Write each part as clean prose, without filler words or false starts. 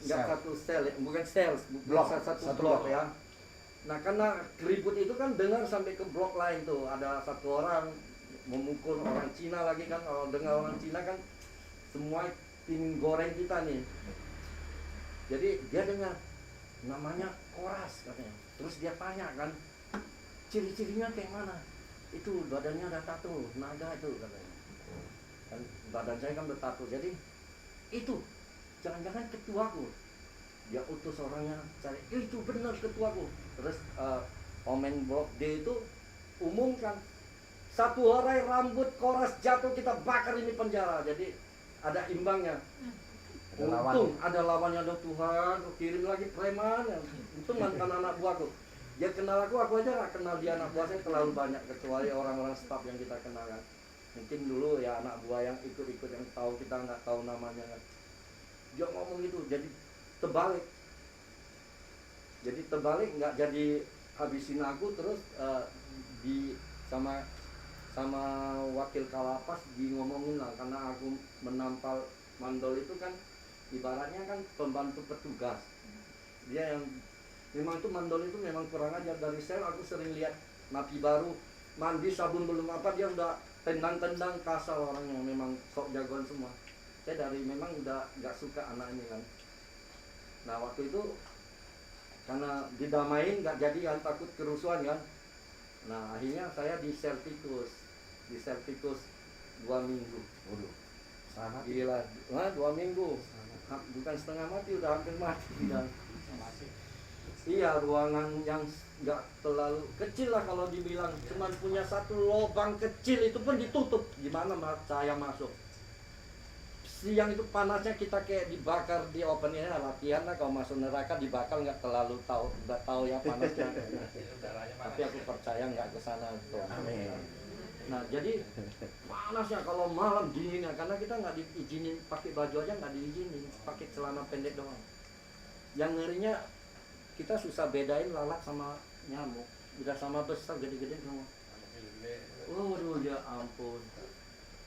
nggak satu sel, bukan sel, Blok, satu satu blok blok. ya. Nah karena ribut itu kan dengar sampai ke blok lain tuh, ada satu orang memukul orang Cina lagi kan, kalau dengar orang Cina kan semua ingin goreng kita nih. Jadi dia dengar namanya Koras katanya, terus dia tanya kan ciri-cirinya kayak mana, itu badannya ada tato naga itu katanya, kan badan saya kan bertato, jadi itu jangan-jangan ketuaku. Dia utus orangnya cari, itu benar ketuaku. Terus Omen Blok D itu umumkan, satu hari rambut Koras jatuh kita bakar ini penjara. Jadi ada imbangnya. Ada lawan. Untung ada lawannya, ada Tuhan, kirim lagi preman. Itu mantan anak buahku. Dia kenal aku aja gak kenal dia. Anak buah saya terlalu banyak, kecuali orang-orang staff yang kita kenal kan. Mungkin dulu ya anak buah yang ikut-ikut yang tahu, kita nggak tahu namanya kan. Dia ngomong gitu, jadi terbalik. Jadi terbalik, nggak jadi habisin aku, terus di sama wakil Kalapas di ngomongin lah, karena aku menampal mandol itu kan ibaratnya kan pembantu petugas. Dia yang memang itu mandol itu memang kurang ajar. Dari sel aku sering lihat napi baru mandi sabun belum apa dia udah tendang-tendang kasar, orang yang memang sok jagoan semua. Saya dari memang udah nggak suka anak ini kan. Nah waktu itu karena didamain nggak jadi kan, takut kerusuhan kan. Nah akhirnya saya di sel tikus 2 minggu. Waduh. Selamat. Gila, nah, 2 minggu. Bukan setengah mati, udah hampir mati bilang. Iya, ruangan yang nggak terlalu kecil lah kalau dibilang, cuman punya satu lubang kecil, itu pun ditutup. Gimana saya masuk? Siang itu panasnya kita kayak dibakar di open air, latihan lah kalau masuk neraka dibakar, nggak terlalu tahu, nggak tahu ya panasnya. Tapi aku percaya nggak ke sana tuh. Amin. Nah jadi panasnya kalau malam dinginnya, karena kita nggak diizinin pakai baju aja, nggak diizinin pakai celana pendek doang. Yang ngerinya kita susah bedain lalat sama nyamuk, udah sama besar gede-gede semua. Waduh ya ampun.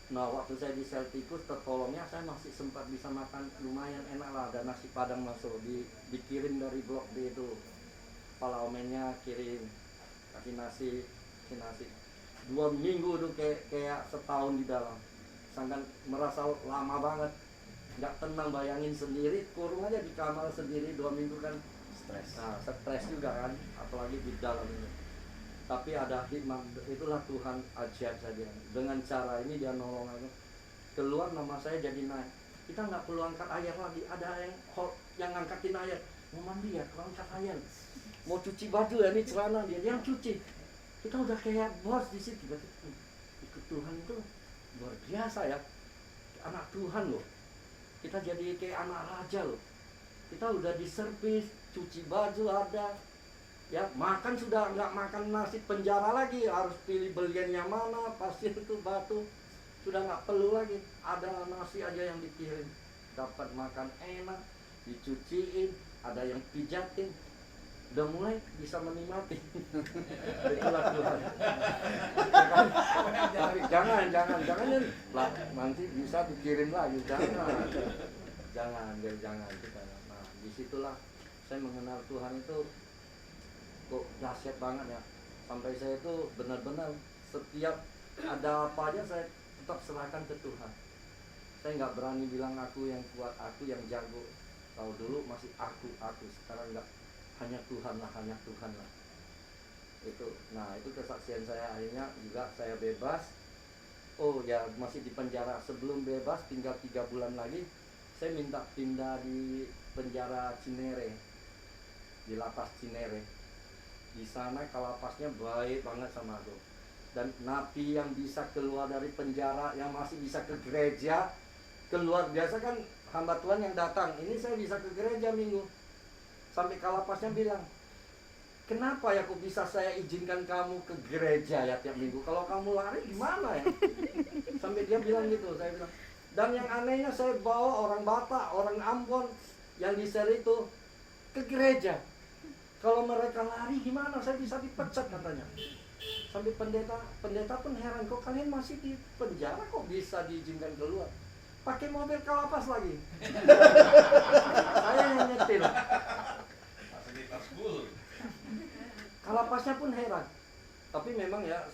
Nah waktu saya di sel tikus tertolongnya, saya masih sempat bisa makan lumayan enak lah, ada nasi padang masuk, dikirim dari blok D itu, kepala omennya kirim, kasih nasi. 2 minggu tuh kayak setahun di dalam, sangat merasa lama banget, nggak tenang, bayangin sendiri kurung aja di kamar sendiri 2 minggu kan Stres. nah stres juga kan, apalagi di dalam ini. Tapi ada hikmah, itulah Tuhan ajaib saja. Dengan cara ini dia nolong aku. Keluar nama saya jadi naik. Kita nggak perlu angkat air lagi. Ada yang angkatin air. Mau mandi ya, kalau angkat air. Mau cuci baju ya, ini celana dia yang cuci. Kita udah kayak bos di situ. Ikut Tuhan itu luar biasa ya. Anak Tuhan loh. Kita jadi kayak anak raja loh. Kita udah diservis, cuci baju ada. Ya makan sudah nggak makan nasi penjara lagi, harus pilih beliannya mana, pasir itu batu, sudah nggak perlu lagi, ada nasi aja yang dikirim, dapat makan enak, dicuciin, ada yang pijatin, udah mulai bisa menikmati. Itulah Tuhan. Tapi jangan lah, nanti bisa dikirim lagi, jangan kita. Nah disitulah saya mengenal Tuhan itu kok dahsyat banget ya, sampai saya itu benar-benar setiap ada apa aja saya tetap serahkan ke Tuhan. Saya nggak berani bilang aku yang kuat, aku yang jago. Kalau dulu masih aku, sekarang nggak, hanya Tuhan lah. Itu, nah itu kesaksian saya. Akhirnya juga saya bebas. Oh ya masih di penjara, sebelum bebas tinggal 3 bulan lagi saya minta pindah di penjara Cinere, di lapas Cinere. Di sana kalapasnya baik banget sama aku, dan napi yang bisa keluar dari penjara, yang masih bisa ke gereja, keluar biasa kan hamba Tuhan yang datang, ini saya bisa ke gereja minggu. Sampai kalapasnya bilang, kenapa ya kok bisa saya izinkan kamu ke gereja ya tiap minggu, kalau kamu lari gimana ya? Sampai dia bilang gitu. Saya bilang, dan yang anehnya saya bawa orang Batak, orang Ambon yang di sel itu ke gereja. Kalau mereka lari gimana? Saya bisa dipecat katanya. Sampai pendeta pun heran, kok kalian masih di penjara, kok bisa diizinkan keluar? Pakai mobil kalapas lagi. Saya hanya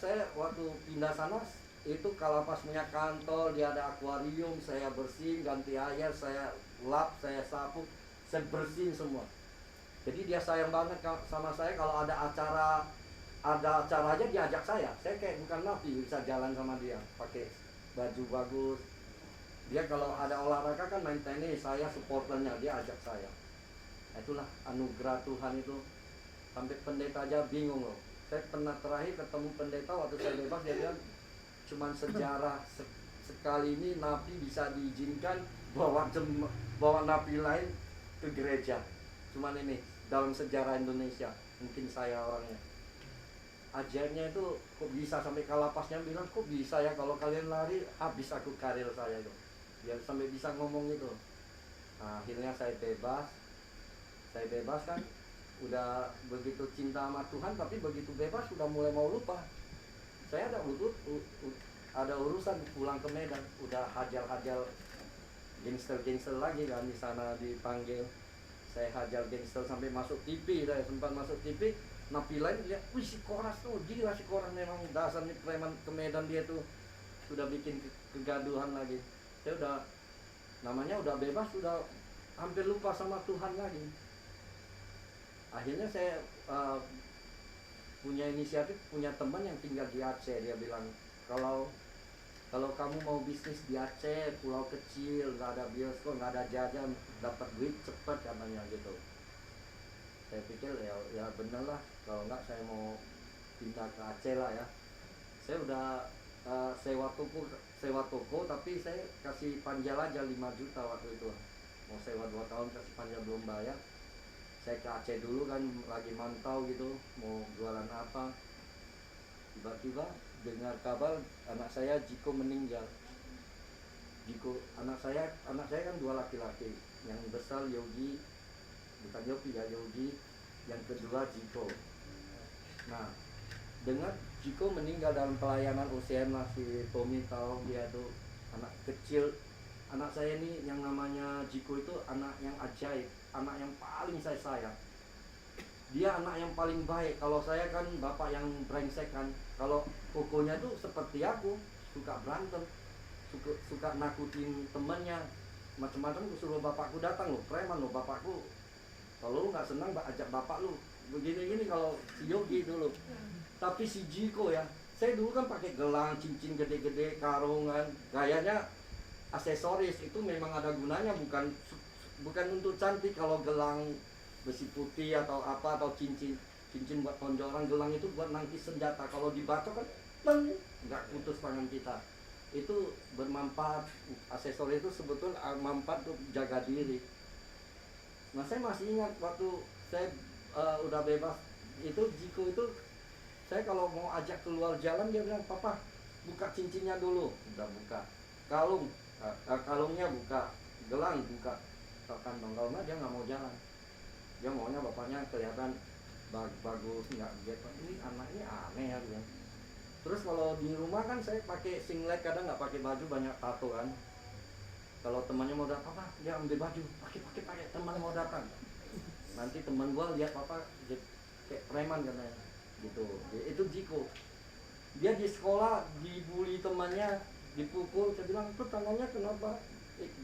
saya waktu pindah sana itu Kalapas punya kantor, dia ada akuarium, saya bersihin, ganti air, saya lap, saya sapu, saya bersihin semua. Jadi dia sayang banget sama saya. Kalau ada acara aja dia ajak saya kayak bukan napi, bisa jalan sama dia pakai baju bagus. Dia kalau ada olahraga kan main tenis, saya supporternya, dia ajak saya. Itulah anugerah Tuhan itu. Sampai pendeta aja bingung loh. Saya pernah terakhir ketemu pendeta waktu saya bebas, dia bilang cuman sejarah sekali ini napi bisa diizinkan bawa napi lain ke gereja. Cuman ini dalam sejarah Indonesia, mungkin saya orangnya. Ajarnya itu kok bisa, sampai Kalapasnya bilang kok bisa ya kalau kalian lari habis aku karir saya itu. Dia sampai bisa ngomong itu. Nah, akhirnya saya bebas kan, udah begitu cinta sama Tuhan, tapi begitu bebas udah mulai mau lupa. Saya ada urusan pulang ke Medan, udah hajal gangster lagi kan, di sana dipanggil. Saya hajar gangster sampai masuk TV, saya sempat masuk TV. Napi lain lihat, wih si Koras tuh, gila si Koras memang dasar nih preman ke Medan, dia tuh sudah bikin kegaduhan lagi. Saya udah bebas, udah hampir lupa sama Tuhan lagi. Akhirnya saya punya inisiatif, punya teman yang tinggal di Aceh. Dia bilang kalau kamu mau bisnis di Aceh, pulau kecil, nggak ada bioskop, nggak ada jajan, dapat duit cepet katanya gitu. Saya pikir ya bener lah, kalau nggak saya mau pindah ke Aceh lah ya. Saya udah sewa toko, tapi saya kasih panjal aja 5 juta waktu itu. Mau sewa 2 tahun, kasih panjal belum bayar. Saya ke Aceh dulu kan, lagi mantau gitu, mau jualan apa. Tiba-tiba dengar kabar anak saya Jiko meninggal. Anak saya kan 2 laki-laki. Yang besar Yogi, bukan Yogi ya, Yogi. Yang kedua Jiko. Nah, dengar Jiko meninggal dalam pelayanan UCM, si Tommy tahu dia tuh anak kecil. Anak saya ini yang namanya Jiko itu anak yang ajaib, anak yang paling saya sayang. Dia anak yang paling baik. Kalau saya kan bapak yang brengsek kan. Kalau kokonya tuh seperti aku, suka berantem, suka nakutin temennya, macam-macam. Suruh bapakku datang loh, preman loh bapakku. Kalau lu nggak senang, ajak bapak lu. Begini-gini kalau si Yogi dulu. Tapi si Jiko ya, saya dulu kan pakai gelang, cincin gede-gede, karungan, gayanya aksesoris itu memang ada gunanya, bukan untuk cantik. Kalau gelang besi putih atau apa, atau cincin buat tonjolan, gelang itu buat nangkis senjata. Kalau dibacok kan nggak putus tangan kita. Itu bermanfaat. Aksesoris itu sebetulnya manfaat untuk jaga diri. Nah, saya masih ingat waktu saya udah bebas itu, Jiko itu saya kalau mau ajak keluar jalan, dia bilang, papa buka cincinnya dulu. Udah buka, kalungnya buka, gelang buka, kantong. Kalau nggak dia nggak mau jalan. Dia maunya bapaknya kelihatan bagus, nggak gitu. Ini anaknya aneh ya dia. Terus kalau di rumah kan saya pakai singlet, kadang nggak pakai baju, banyak tato kan. Kalau temannya mau datang, papa dia ambil baju, pakai, teman mau datang. Nanti teman gua lihat papa kayak preman katanya gitu. Itu Jiko. Dia di sekolah dibully temannya, dipukul. Saya bilang, tuh tangannya kenapa?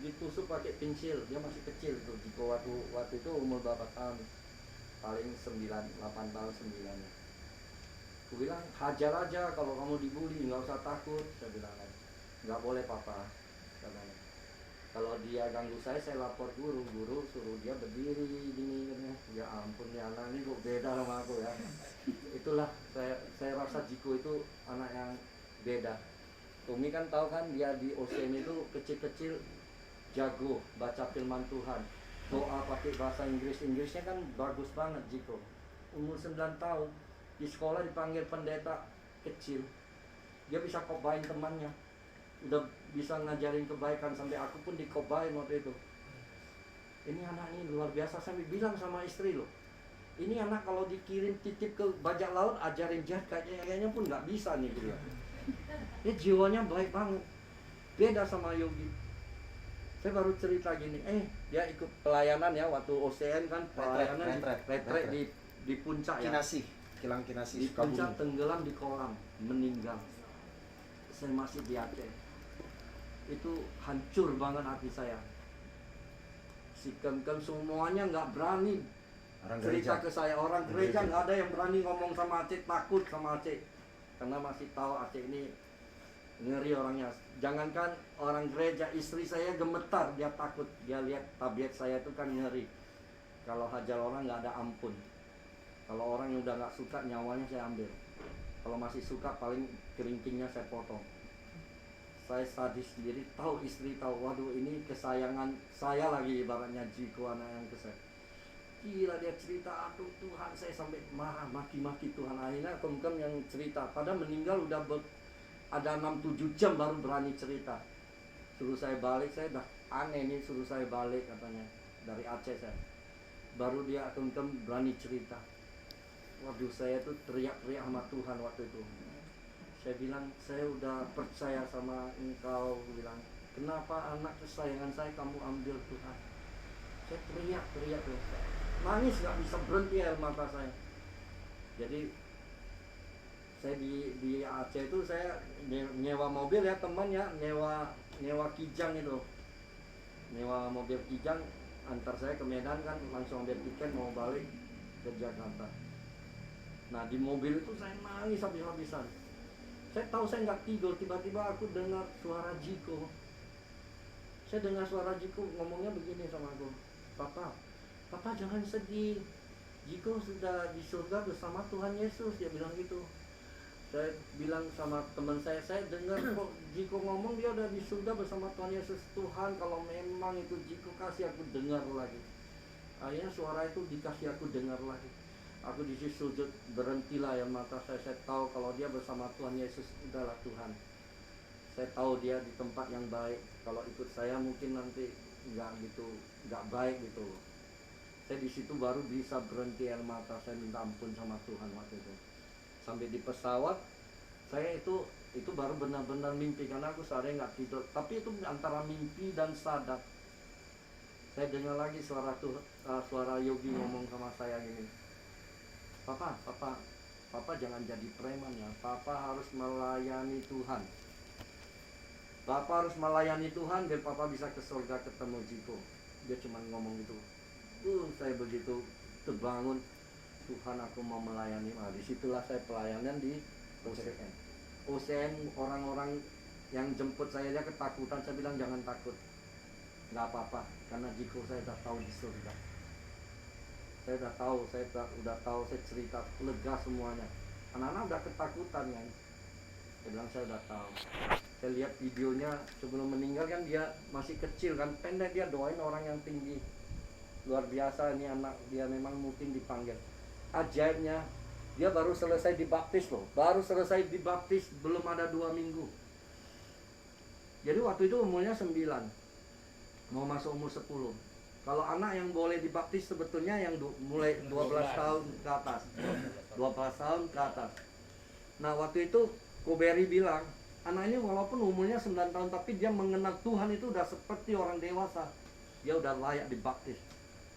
Ditusuk pakai pensil. Dia masih kecil tuh Jiko, waktu itu umur berapa tahun? Paling 8 tahun 9. Aku bilang, hajar aja kalau kamu dibully, nggak usah takut. Saya bilang, nggak boleh papa katanya. Kalau dia ganggu saya lapor guru suruh dia berdiri gini. Ya ampun, ya anak ini kok beda sama aku ya. Itulah saya rasa Jiko itu anak yang beda. Tumi kan tahu kan, dia di OCM itu kecil-kecil jago baca firman Tuhan, doa pakai bahasa Inggrisnya kan bagus banget. Jiko umur 9 tahun di sekolah dipanggil pendeta kecil, dia bisa kobain temannya, udah bisa ngajarin kebaikan, sampai aku pun dikobain waktu itu. Ini anak ini luar biasa. Sampai bilang sama istri loh, ini anak kalau dikirim titip ke bajak laut, ajarin jihad kayaknya pun nggak bisa nih dia. Ini jiwanya baik banget, beda sama Yogi. Saya baru cerita gini, dia ikut pelayanan ya waktu OCN kan, pelayanan retret di puncak ya. Kilang Kinasi dipencet Sukabumi. tenggelam di kolam, meninggal. Saya masih di Aceh. Itu hancur banget hati saya. Si Kem-Kem semuanya nggak berani Orang cerita gereja. ke saya. Orang gereja nggak ada yang berani ngomong sama Aceh, takut sama Aceh. Karena masih tahu Aceh ini ngeri orangnya. Jangankan orang gereja, istri saya gemetar, dia takut. Dia lihat tabiat saya itu kan ngeri. Kalau hajar orang nggak ada ampun. Kalau orang yang udah nggak suka, nyawanya saya ambil. Kalau masih suka, paling keringkingnya saya potong. Saya sadis sendiri, tahu istri tahu, waduh ini kesayangan saya lagi, ibaratnya Jiko anak yang kesayang. Gila dia cerita, aduh Tuhan, saya sampai marah, maki-maki Tuhan. Akhirnya Kem-Kem yang cerita, padahal meninggal udah ada 6-7 jam baru berani cerita. Suruh saya balik, saya udah aneh nih, suruh saya balik katanya dari Aceh saya. Baru dia Kem-Kem berani cerita. Waduh, saya tuh teriak-teriak sama Tuhan waktu itu. Saya bilang, saya udah percaya sama engkau. Bilang, kenapa anak kesayangan saya kamu ambil Tuhan? Saya teriak-teriak tuh. Nangis gak bisa berhenti air mata saya. Jadi saya di Aceh itu saya nyewa mobil ya teman ya, nyewa Kijang itu. Nyewa mobil Kijang, antar saya ke Medan kan, langsung ambil tiket mau balik ke Jakarta. Nah di mobil itu saya nangis habis-habisan. Saya tahu saya nggak tidur, tiba-tiba aku dengar suara Jiko. Saya dengar suara Jiko ngomongnya begini sama aku, Papa jangan sedih, Jiko sudah di surga bersama Tuhan Yesus, dia bilang gitu. Saya bilang sama teman saya dengar kok Jiko ngomong dia udah di surga bersama Tuhan Yesus. Tuhan, kalau memang itu Jiko, kasih aku dengar lagi. Akhirnya suara itu dikasih aku dengar lagi. Aku di situ sujud, berhentilah ya mata saya tahu kalau dia bersama Tuhan Yesus, udahlah Tuhan. Saya tahu dia di tempat yang baik. Kalau ikut saya mungkin nanti nggak baik gitu. Saya di situ baru bisa berhenti air mata, saya minta ampun sama Tuhan waktu itu. Sampai di pesawat, saya itu baru benar-benar mimpi karena aku sehari nggak tidur. Tapi itu antara mimpi dan sadar. Saya dengar lagi suara Yogi ngomong sama saya gini. Papa jangan jadi preman ya. Papa harus melayani Tuhan. Papa harus melayani Tuhan biar Papa bisa ke surga ketemu Jiko. Dia cuma ngomong gitu. Saya begitu terbangun. Tuhan, aku mau melayani. Nah, disitulah saya pelayanan di OCN. OCN, orang-orang yang jemput saya aja ketakutan. Saya bilang jangan takut, nggak apa-apa, karena Jiko saya udah tahu di surga. Saya udah tahu, saya cerita lega semuanya. Anak-anak udah ketakutan kan. Saya bilang saya udah tahu. Saya lihat videonya sebelum meninggal kan, dia masih kecil kan, pendek, dia doain orang yang tinggi. Luar biasa ini anak, dia memang mungkin dipanggil. Ajaibnya, dia baru selesai dibaptis loh. Baru selesai dibaptis, belum ada 2 minggu. Jadi waktu itu umurnya 9, mau masuk umur 10. Kalau anak yang boleh dibaptis sebetulnya yang mulai 12 tahun ke atas. 12 tahun ke atas. Nah waktu itu Koberi bilang, anak ini walaupun umurnya 9 tahun, tapi dia mengenal Tuhan itu udah seperti orang dewasa. Dia udah layak dibaptis.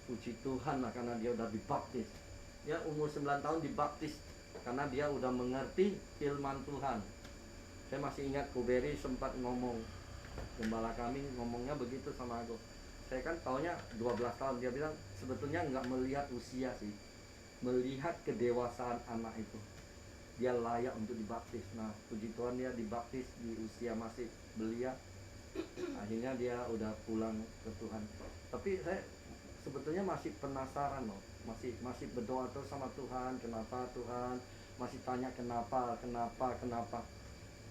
Puji Tuhan lah, karena dia udah dibaptis. Dia umur 9 tahun dibaptis karena dia udah mengerti firman Tuhan. Saya masih ingat Koberi sempat ngomong, gembala kami ngomongnya begitu sama aku. Saya kan taunya 12 tahun, dia bilang sebetulnya nggak melihat usia sih, melihat kedewasaan anak itu. Dia layak untuk dibaptis. Nah puji Tuhan dia dibaptis di usia masih belia. Akhirnya dia udah pulang ke Tuhan. Tapi saya sebetulnya masih penasaran loh, masih berdoa terus sama Tuhan. Kenapa Tuhan? Masih tanya kenapa.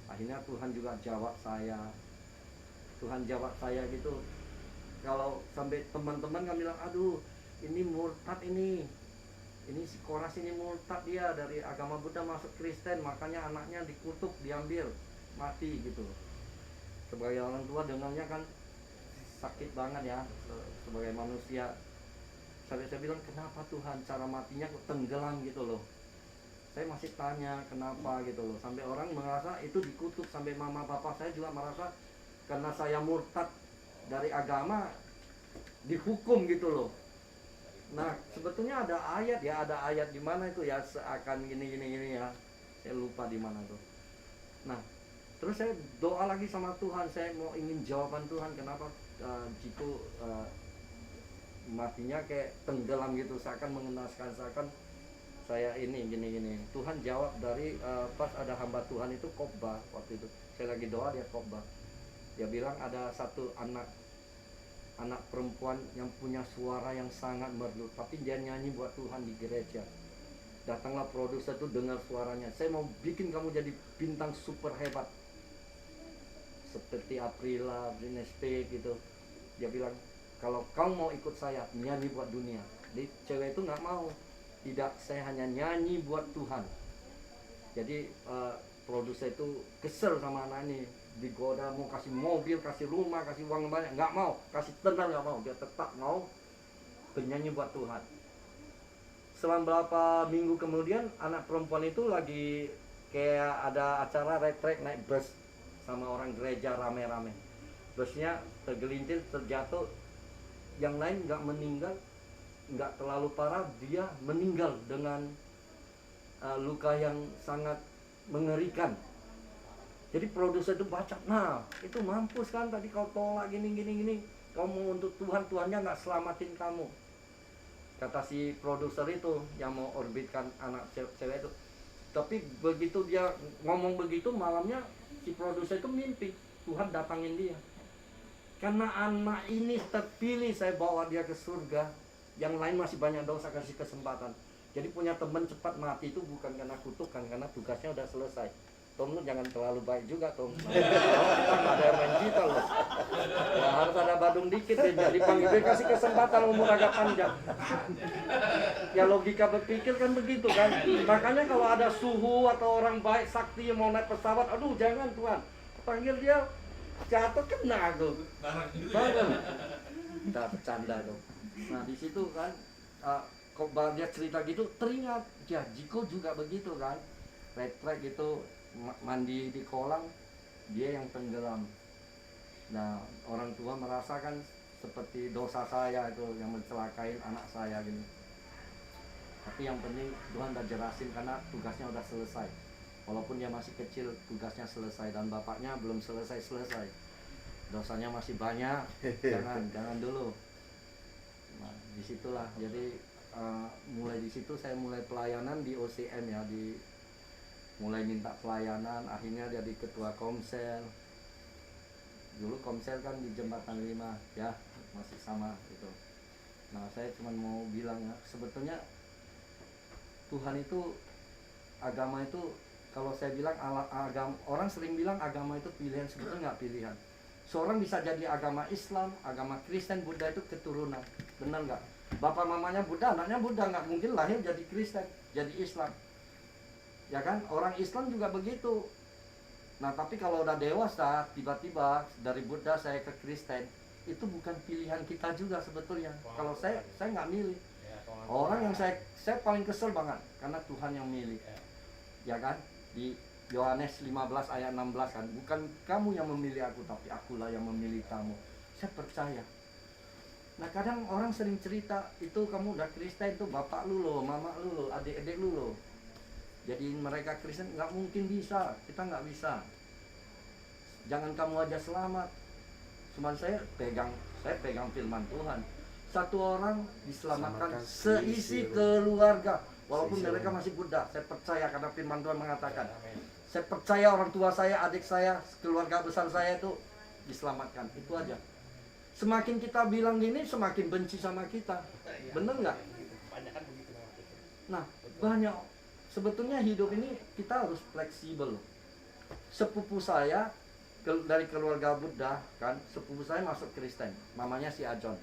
Akhirnya Tuhan juga jawab saya. Tuhan jawab saya gitu. Kalau sampai teman-teman kan bilang, aduh ini murtad ini si Koras ini murtad, dia dari agama Buddha masuk Kristen, makanya anaknya dikutuk, diambil, mati gitu. Sebagai orang tua dengarnya kan sakit banget ya, sebagai manusia. Saya bilang, kenapa Tuhan cara matinya kok tenggelam gitu loh. Saya masih tanya kenapa gitu loh. Sampai orang merasa itu dikutuk, sampai mama papa saya juga merasa karena saya murtad dari agama dihukum gitu loh. Nah, sebetulnya ada ayat di mana itu ya, seakan gini ya. Saya lupa di mana tuh. Nah, terus saya doa lagi sama Tuhan, saya mau ingin jawaban Tuhan, kenapa Jiko matinya kayak tenggelam gitu, seakan mengenaskan, seakan saya ini gini. Tuhan jawab dari pas ada hamba Tuhan itu khotbah waktu itu. Saya lagi doa, dia khotbah. Dia bilang ada satu anak perempuan yang punya suara yang sangat merdu, tapi dia nyanyi buat Tuhan di gereja. Datanglah produser tuh dengar suaranya, saya mau bikin kamu jadi bintang super hebat seperti Aprila, Britney Spears gitu. Dia bilang, kalau kau mau ikut saya nyanyi buat dunia. Jadi cewek itu nggak mau, tidak, saya hanya nyanyi buat Tuhan. Jadi produser itu kesel sama anak ini, digoda mau kasih mobil, kasih rumah, kasih uang banyak, nggak mau, kasih tenar nggak mau, dia tetap mau penyanyi buat Tuhan. Selang beberapa minggu kemudian anak perempuan itu lagi kayak ada acara retret naik bus sama orang gereja rame-rame. Busnya tergelincir, terjatuh, yang lain nggak meninggal, nggak terlalu parah, dia meninggal dengan luka yang sangat mengerikan. Jadi produser itu baca, nah itu mampus kan, tadi kau tolak gini, kau mau untuk Tuhan, Tuhannya nggak selamatin kamu. Kata si produser itu yang mau orbitkan anak cewek itu. Tapi begitu dia ngomong begitu, malamnya si produser itu mimpi Tuhan datangin dia. Karena anak ini terpilih, saya bawa dia ke surga, yang lain masih banyak dosa, kasih kesempatan. Jadi punya teman cepat mati itu bukan karena kutukan, karena tugasnya udah selesai. Tom, lu jangan terlalu baik juga, Tom. Kita nggak ada yang main kita loh. Ya, harus ada badung dikit deh, jadi panggil dia, kasih kesempatan umur agak panjang. Ya logika berpikir kan begitu kan. Makanya kalau ada suhu atau orang baik sakti yang mau naik pesawat, aduh jangan Tuhan. Panggil dia, jatuh kena tuh. Bangun. Kita bercanda dong. Nah di situ kan, kok dia cerita gitu, teringat, ya Jiko juga begitu kan. Retret gitu, mandi di kolam, dia yang tenggelam. Nah orang tua merasakan seperti dosa saya itu yang mencelakain anak saya gini. Tapi yang penting Tuhan udah jelasin karena tugasnya udah selesai. Walaupun dia masih kecil, tugasnya selesai, dan bapaknya belum selesai. Dosanya masih banyak, jangan dulu. Nah disitulah, jadi mulai di situ saya mulai pelayanan di OCM ya, mulai minta pelayanan, akhirnya jadi ketua komsel. Dulu komsel kan di Jembatan 5 ya, masih sama gitu. Nah saya cuma mau bilang ya, sebetulnya Tuhan itu, agama itu, kalau saya bilang agama, orang sering bilang agama itu pilihan, sebetulnya nggak pilihan. Seorang bisa jadi agama Islam, agama Kristen, Buddha itu keturunan, benar nggak? Bapak mamanya Buddha, anaknya Buddha, nggak mungkin lahir jadi Kristen, jadi Islam. Ya kan, orang Islam juga begitu. Nah tapi kalau udah dewasa, tiba-tiba dari Buddha saya ke Kristen, itu bukan pilihan kita juga sebetulnya. Kalau saya nggak milih. Orang yang saya paling kesel banget, karena Tuhan yang milih. Ya kan, di Yohanes 15 ayat 16 kan, bukan kamu yang memilih aku, tapi akulah yang memilih kamu. Saya percaya. Nah kadang orang sering cerita, itu kamu udah Kristen, itu bapak lu loh, mama lu loh, adik-adik lu loh. Jadi mereka Kristen, nggak mungkin bisa, kita nggak bisa. Jangan kamu aja selamat. Cuman saya pegang firman Tuhan. Satu orang diselamatkan seisi keluarga, walaupun mereka masih Buddha. Saya percaya karena firman Tuhan mengatakan. Saya percaya orang tua saya, adik saya, keluarga besar saya itu diselamatkan. Itu aja. Semakin kita bilang gini, semakin benci sama kita. Bener nggak? Nah, banyak. Sebetulnya hidup ini kita harus fleksibel. Sepupu saya dari keluarga Buddha kan, sepupu saya masuk Kristen, mamanya si Ajon.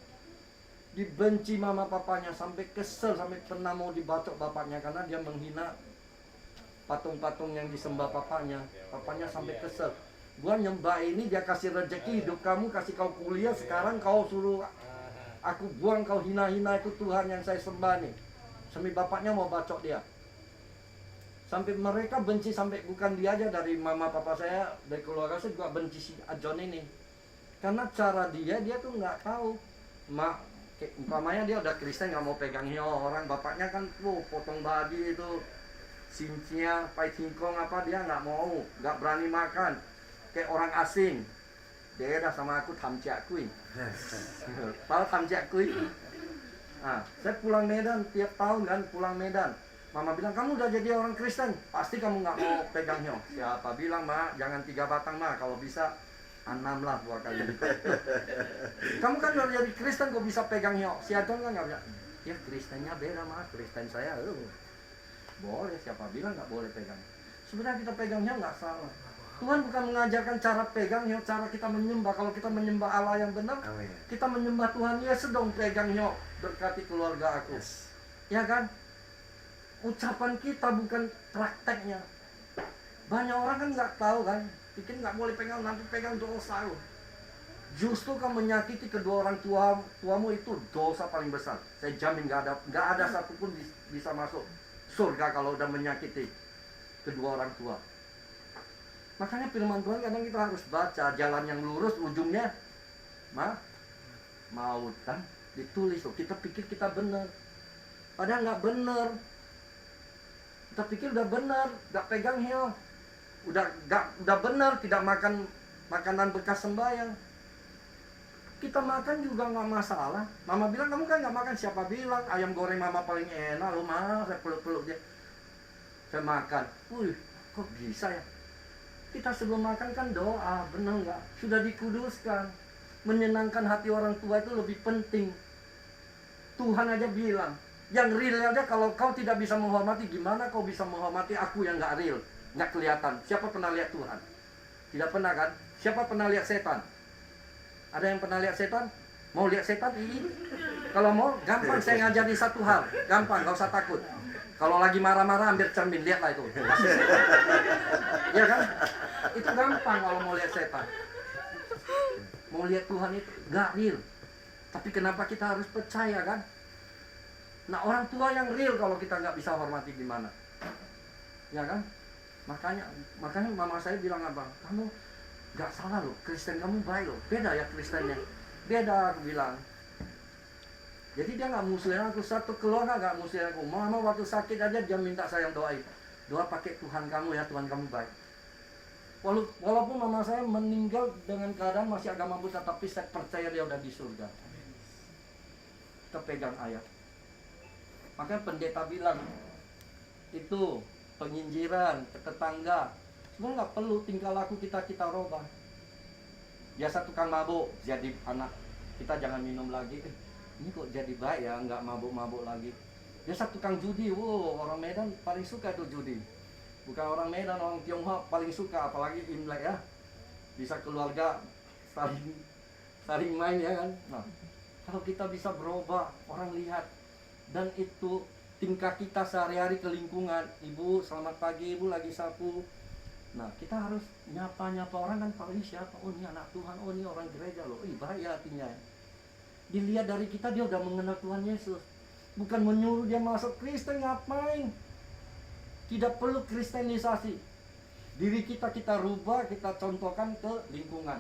Dibenci mama papanya, sampai kesel, sampai pernah mau dibacok bapaknya karena dia menghina patung-patung yang disembah papanya. Papanya sampai kesel. Gua nyembah ini, dia kasih rezeki hidup kamu, kasih kau kuliah, sekarang kau suruh aku buang, kau hina-hina itu Tuhan yang saya sembah nih. Sampai bapaknya mau bacok dia. Sampai mereka benci, sampai bukan dia aja, dari mama papa saya, dari keluarga saya juga benci si Ajon ini. Karena cara dia tuh nggak tahu. Umpamanya dia udah Kristen nggak mau pegang hiu, orang bapaknya kan potong babi itu, sincia, pai singkong apa, dia nggak mau, nggak berani makan, kayak orang asing. Beda sama aku tamjak kui. Tahu tamjak kui? Nah, saya pulang Medan tiap tahun kan, pulang Medan. Mama bilang, kamu udah jadi orang Kristen, pasti kamu nggak mau pegang hiu. Siapa bilang, Ma, jangan 3 batang, Ma, kalau bisa 6 lah 2 kali. Kamu kan udah jadi Kristen, kok bisa pegang hiu? Si Adon kan nggak bisa. Ya Kristennya beda, Ma, Kristen saya, boleh, siapa bilang nggak boleh pegang. Sebenarnya kita pegang hiu nggak salah. Tuhan bukan mengajarkan cara pegang hiu, cara kita menyembah. Kalau kita menyembah Allah yang benar, Amin. kita menyembah Tuhan Yesus dong, pegang hiu, berkati keluarga aku. Yes. Ya kan? Ucapan kita bukan prakteknya. Banyak orang kan nggak tahu kan, pikir nggak boleh pegang, nanti pegang dosa lu. Justru kamu menyakiti kedua orang tuamu itu dosa paling besar. Saya jamin nggak ada satupun bisa masuk surga kalau udah menyakiti kedua orang tua. Makanya firman Tuhan kadang kita harus baca, jalan yang lurus ujungnya maut kan, ditulis tuh. Kita pikir kita benar, padahal nggak benar. Kita pikir udah benar, nggak pegang hiu, udah benar, tidak makan makanan bekas sembahyang. Kita makan juga nggak masalah. Mama bilang, kamu kan nggak makan, siapa bilang? Ayam goreng mama paling enak, lu mah, saya peluk-peluk dia. Saya makan, kok bisa ya? Kita sebelum makan kan doa, benar nggak? Sudah dikuduskan. Menyenangkan hati orang tua itu lebih penting. Tuhan aja bilang, yang real aja kalau kau tidak bisa menghormati, gimana kau bisa menghormati aku yang nggak real, nggak kelihatan? Siapa pernah lihat Tuhan? Tidak pernah kan? Siapa pernah lihat setan? Ada yang pernah lihat setan? Mau lihat setan? Kalau mau, gampang saya ngajari satu hal. Gampang, gak usah takut. Kalau lagi marah-marah, ambil cermin, lihatlah itu. Ya kan? Itu gampang kalau mau lihat setan. Mau lihat Tuhan itu gak real. Tapi kenapa kita harus percaya kan? Nah, orang tua yang real kalau kita nggak bisa hormati gimana? Ya kan? Makanya mama saya bilang, abang, kamu nggak salah loh, Kristen kamu baik loh. Beda ya Kristennya. Beda, aku bilang. Jadi dia nggak musuhin aku, satu keluarga nggak musuhin aku. Mama waktu sakit aja dia minta saya doain. Doa pakai Tuhan kamu ya, Tuhan kamu baik. Walaupun mama saya meninggal dengan keadaan masih agama Buddha, tapi saya percaya dia udah di surga. Kita pegang ayat. Makanya pendeta bilang, itu penyinjiran ke tetangga, sebenarnya nggak perlu tingkah laku kita rubah. Biasa tukang mabuk, jadi anak kita jangan minum lagi. Ini kok jadi baik ya, nggak mabuk-mabuk lagi. Biasa tukang judi, orang Medan paling suka tuh judi. Bukan orang Medan, orang Tionghoa paling suka, apalagi Imlek ya. Bisa keluarga saling main ya kan. Nah, kalau kita bisa berubah, orang lihat. Dan itu tingkah kita sehari-hari ke lingkungan. Ibu, selamat pagi, ibu lagi sapu. Nah, kita harus nyapa-nyapa orang kan, paling siapa? Oh, ini anak Tuhan, oh ini orang gereja loh. Baik ya artinya. Dilihat dari kita, dia udah mengenal Tuhan Yesus. Bukan menyuruh dia masuk Kristen, ngapain? Tidak perlu kristenisasi. Diri kita rubah, kita contohkan ke lingkungan.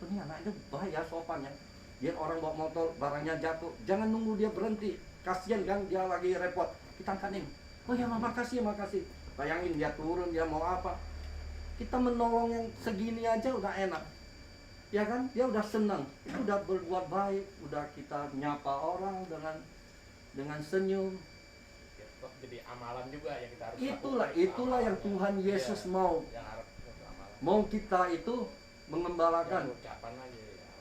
Oh, ini anak itu baik ya, sopan ya. Biar orang bawa motor, barangnya jatuh, jangan nunggu dia berhenti. Kasian kan, dia lagi repot, kita angkatin. Oh ya, makasih. Bayangin dia turun, dia mau apa. Kita menolong yang segini aja udah enak. Ya kan, dia udah senang, itu udah berbuat baik, udah kita nyapa orang dengan senyum. Jadi amalan juga yang kita harus Itulah yang Tuhan Yesus mau. Mau kita itu mengembalakan.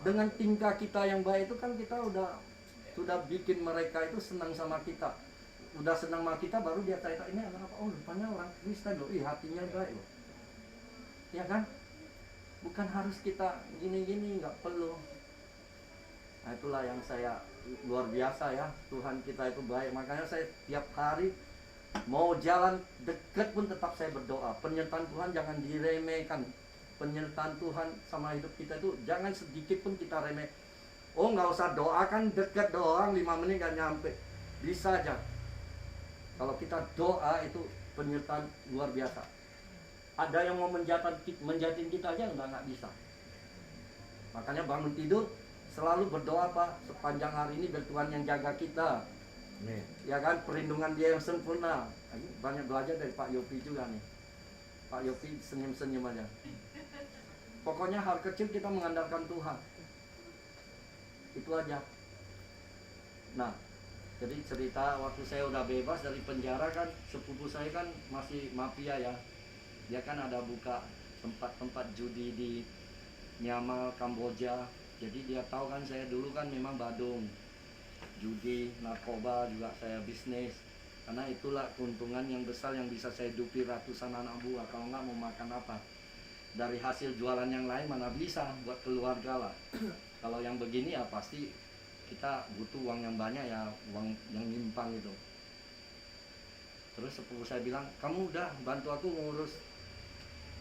Dengan tingkah kita yang baik itu kan kita sudah bikin mereka itu senang sama kita. Udah senang sama kita, baru dia cerita, ini anak apa? Oh, rupanya orang Kristen loh, hatinya baik loh. Ya kan? Bukan harus kita gini-gini, nggak perlu. Nah, itulah yang saya luar biasa ya, Tuhan kita itu baik. Makanya saya tiap hari mau jalan dekat pun tetap saya berdoa. Penyertaan Tuhan jangan diremehkan. Penyertaan Tuhan sama hidup kita itu jangan sedikit pun kita remeh. Oh, nggak usah doakan dekat doang, 5 menit nggak nyampe. Bisa aja. Kalau kita doa itu penyertaan luar biasa. Ada yang mau menjatin kita aja nggak bisa. Makanya bangun tidur, selalu berdoa Pak, sepanjang hari ini biar Tuhan yang jaga kita. Amin. Ya kan, perlindungan dia yang sempurna. Banyak belajar dari Pak Yopi juga nih. Pak Yopi senyum-senyum aja. Pokoknya hal kecil kita mengandalkan Tuhan. Itu aja. Nah, jadi cerita waktu saya udah bebas dari penjara kan, sepupu saya kan masih mafia ya. Dia kan ada buka tempat-tempat judi di Myanmar, Kamboja. Jadi dia tahu kan saya dulu kan memang badung. Judi, narkoba juga saya bisnis. Karena itulah keuntungan yang besar yang bisa saya hidupi ratusan anak buah. Kalau nggak mau makan apa? Dari hasil jualan yang lain mana bisa buat keluarga lah. Kalau yang begini ya pasti kita butuh uang yang banyak ya, uang yang nyimpang gitu. Terus sepupu saya bilang, kamu udah bantu aku ngurus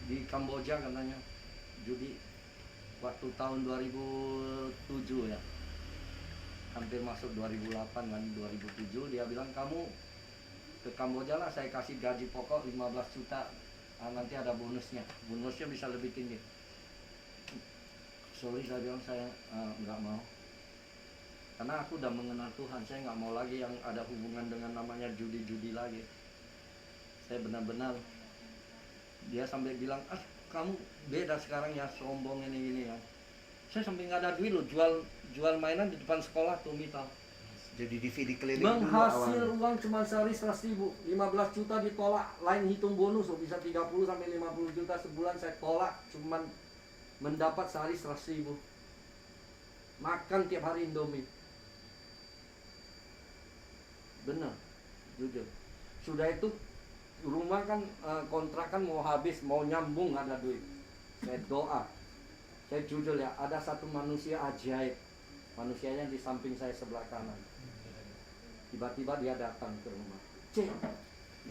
di Kamboja katanya judi waktu tahun 2007 ya, hampir masuk 2008 kan, 2007 dia bilang kamu ke Kamboja lah, saya kasih gaji pokok 15 juta, nanti ada bonusnya bisa lebih tinggi. Sorry, saya bilang saya nggak mau, karena aku udah mengenal Tuhan. Saya nggak mau lagi yang ada hubungan dengan namanya judi-judi lagi. Saya benar-benar, dia sampai bilang, kamu beda sekarang ya, sombong ini ya. Saya sampai nggak ada duit loh, jual mainan di depan sekolah tuh Mita. Jadi DVD keliling Menghasil dulu awal. uang cuma sehari 100.000, 15 juta ditolak, lain hitung bonus loh, bisa 30 sampai 50 juta sebulan saya tolak, cuman mendapat sehari 100.000. Makan tiap hari Indomie. Benar, jujur. Sudah itu rumah kan kontrakan mau habis, mau nyambung, ada duit. Saya doa. Saya jujur ya, ada satu manusia ajaib. Manusianya di samping saya sebelah kanan. Tiba-tiba dia datang ke rumah. Cek.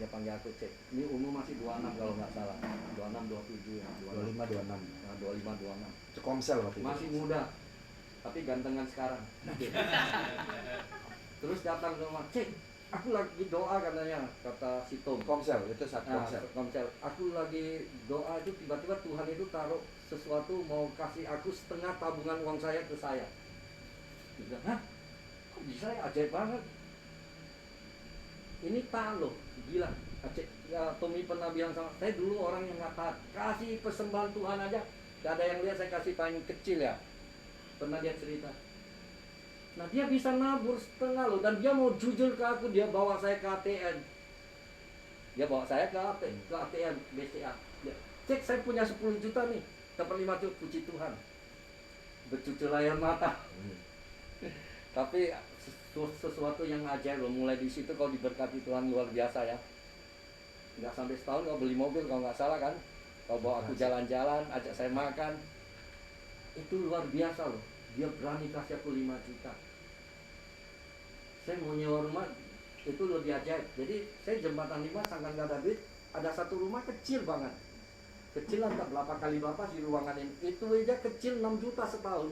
Dia panggil aku Cek. Ini umur masih 26 kalau nggak salah. 26, 27 ya. 25, 26. Nah, 25, 26. Itu Komsel waktu itu. Masih muda. Tapi gantengan sekarang. Terus datang ke rumah. Cek. Aku lagi doa katanya, kata si Tom. Komsel, itu saat Komsel. Komsel. Aku lagi doa itu tiba-tiba Tuhan itu taruh sesuatu mau kasih aku setengah tabungan uang saya ke saya. Dia bilang, hah? Kok bisa ya? Ajaib banget. Ini tak loh, gila. Ya, Tommy pernah bilang sama saya, dulu orang yang nggak taat, kasih persembahan Tuhan aja, gak ada yang lihat, saya kasih paling kecil ya. Pernah dia cerita. Nah dia bisa nabur setengah loh, dan dia mau jujur ke aku, dia bawa saya ke ATM. Dia bawa saya ke ATM BCA. Cek, saya punya 10 juta nih, dapat 5 juta, puji Tuhan. Bercucur air mata. Tapi sesuatu yang ajaib loh, mulai di situ kalau diberkati Tuhan luar biasa ya. Nggak sampai setahun kau beli mobil kalau nggak salah kan, kau bawa aku jalan-jalan, ajak saya makan, itu luar biasa loh. Dia berani kasih aku 5 juta. Saya mau nyewa rumah itu lebih ajaib. Jadi saya jembatan 5 sangkan nggak ada duit, ada satu rumah kecil banget, kecil lah, berapa kali berapa sih ruangan ini, itu aja kecil 6 juta setahun.